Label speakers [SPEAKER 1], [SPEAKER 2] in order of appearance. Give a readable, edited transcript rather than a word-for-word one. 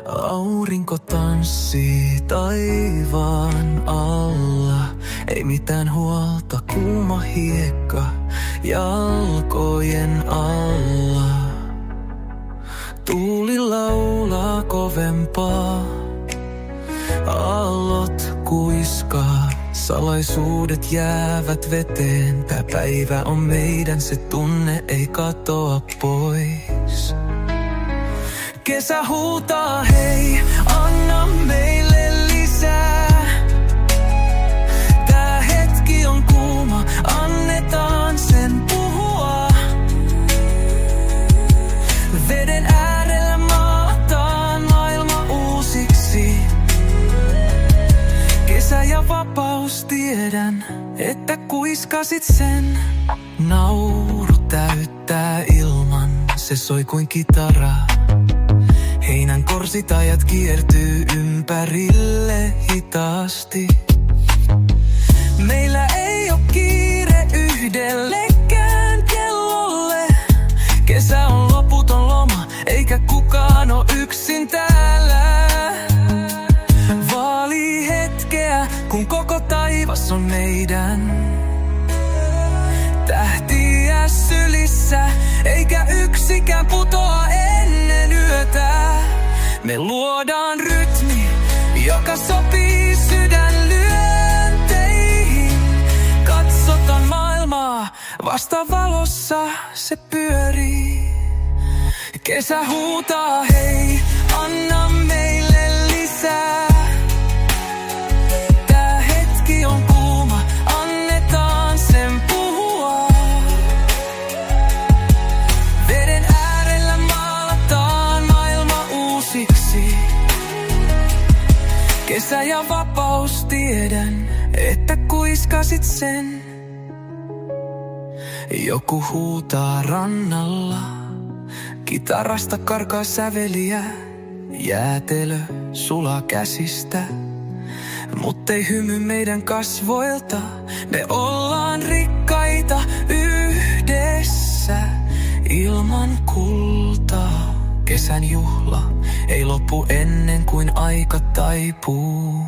[SPEAKER 1] Aurinko tanssii taivaan alla. Ei mitään huolta, kuuma hiekka jalkojen alla. Tuuli laulaa kovempaa, aallot kuiskaa. Salaisuudet jäävät veteen. Tää päivä on meidän, se tunne ei katoa pois. Kesä huutaa hei, anna meille lisää. Tää hetki on kuuma, annetaan sen puhua. Veden äärellä maalataan maailma uusiksi. Kesä ja vapaus, tiedän, että kuiskasit sen. Nauru täyttää ilman, se soi kuin kitara. Heinän korsitajat kiertyy ympärille hitaasti. Meillä ei oo kiire yhdellekään kellolle. Kesä on loputon loma, eikä kukaan oo yksin täällä. Vaali hetkeä, kun koko taivas on meidän. Tähtiä sylissä, eikä yksikään putoa ennen yötä. Me luodaan rytmi, joka sopii sydänlyönteihin. Katsotaan maailmaa, vasta valossa se pyörii. Kesä huutaa hei, anna meille lisää. Tää hetki on kuuma, annetaan sen puhua. Veden äärellä maalataan maailma uusiksi. Kesä ja vapaus, tiedän, että kuiskasit sen. Joku huutaa rannalla, kitarasta karkaa säveliä. Jäätelö sulaa käsistä, muttei hymy meidän kasvoilta. Me ollaan rikkaita yhdessä ilman kultaa. Kesän juhla ei lopu ennen kuin aika taipuu.